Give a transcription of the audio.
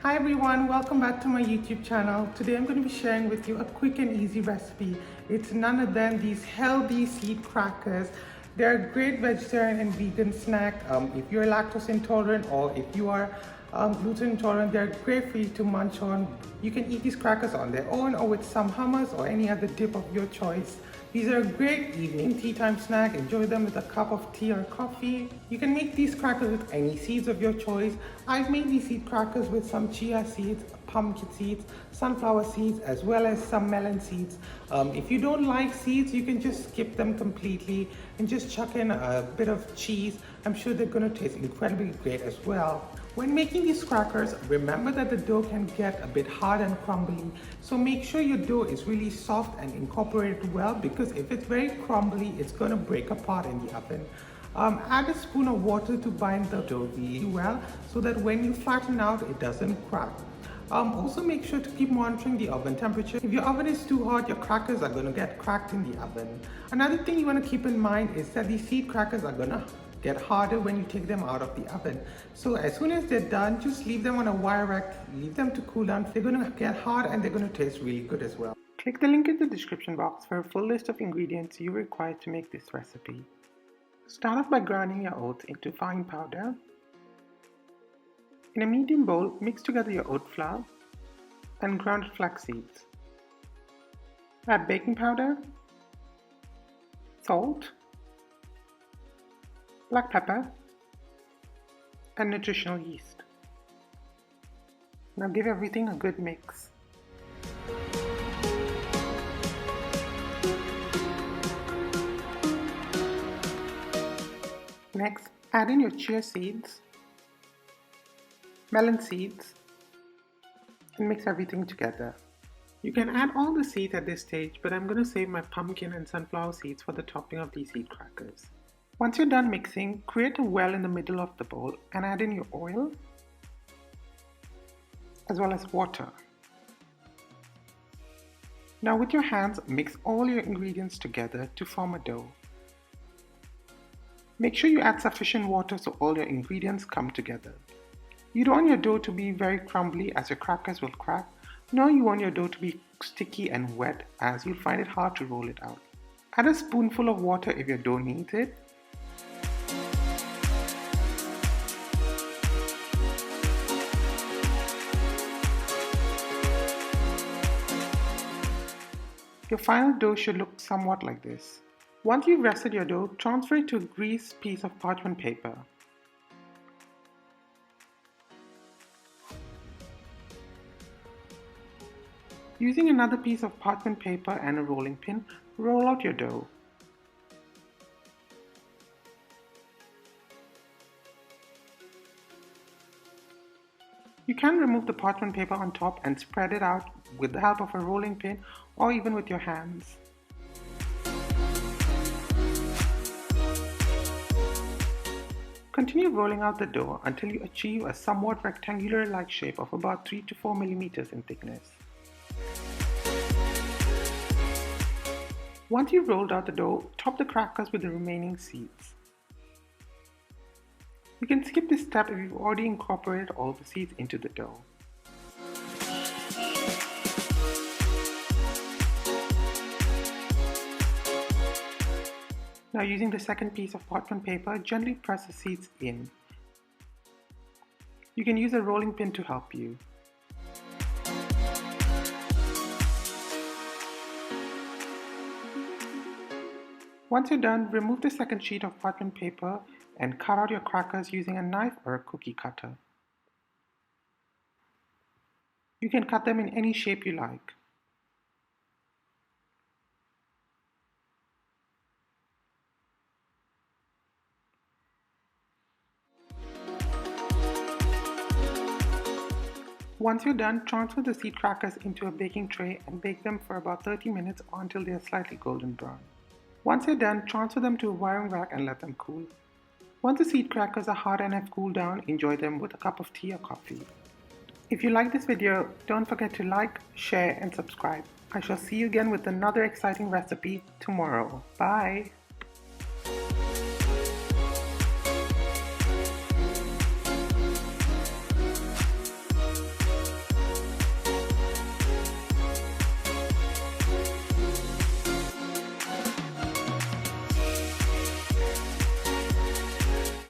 Hi everyone, welcome back to my YouTube channel. Today I'm going to be sharing with you a quick and easy recipe. It's none other than these healthy seed crackers. They're a great vegetarian and vegan snack. If you're lactose intolerant or if you are gluten intolerant, they're great for you to munch on. You can eat these crackers on their own or with some hummus or any other dip of your choice. These are a great evening tea time snack. Enjoy them with a cup of tea or coffee. You can make these crackers with any seeds of your choice. I've made these seed crackers with some chia seeds, pumpkin seeds, sunflower seeds, as well as some melon seeds. If you don't like seeds, you can just skip them completely and just chuck in a bit of cheese. I'm sure they're going to taste incredibly great as well. When making these crackers, remember that the dough can get a bit hard and crumbly. So make sure your dough is really soft and incorporated well, because if it's very crumbly, it's going to break apart in the oven. Add a spoon of water to bind the dough really well so that when you flatten out, it doesn't crack. Also make sure to keep monitoring the oven temperature. If your oven is too hot, your crackers are going to get cracked in the oven. Another thing you want to keep in mind is that these seed crackers are going to get harder when you take them out of the oven. So as soon as they're done, just leave them on a wire rack, leave them to cool down. They're going to get hard and they're going to taste really good as well. Click the link in the description box for a full list of ingredients you require to make this recipe. Start off by grinding your oats into fine powder. In a medium bowl, mix together your oat flour and grounded flax seeds. Add baking powder, salt, black pepper, and nutritional yeast. Now give everything a good mix. Next, add in your chia seeds, melon seeds, and mix everything together. You can add all the seeds at this stage, but I'm going to save my pumpkin and sunflower seeds for the topping of these seed crackers. Once you're done mixing, create a well in the middle of the bowl and add in your oil as well as water. Now with your hands, mix all your ingredients together to form a dough. Make sure you add sufficient water so all your ingredients come together. You don't want your dough to be very crumbly as your crackers will crack, nor you want your dough to be sticky and wet as you'll find it hard to roll it out. Add a spoonful of water if your dough needs it. Your final dough should look somewhat like this. Once you've rested your dough, transfer it to a greased piece of parchment paper. Using another piece of parchment paper and a rolling pin, roll out your dough. You can remove the parchment paper on top and spread it out with the help of a rolling pin or even with your hands. Continue rolling out the dough until you achieve a somewhat rectangular-like shape of about 3 to 4 millimeters in thickness. Once you've rolled out the dough, top the crackers with the remaining seeds. You can skip this step if you've already incorporated all the seeds into the dough. Now using the second piece of parchment paper, gently press the seeds in. You can use a rolling pin to help you. Once you're done, remove the second sheet of parchment paper and cut out your crackers using a knife or a cookie cutter. You can cut them in any shape you like. Once you're done, transfer the seed crackers into a baking tray and bake them for about 30 minutes or until they are slightly golden brown. Once they're done, transfer them to a wiring rack and let them cool. Once the seed crackers are hard and have cooled down, enjoy them with a cup of tea or coffee. If you like this video, don't forget to like, share and subscribe. I shall see you again with another exciting recipe tomorrow. Bye!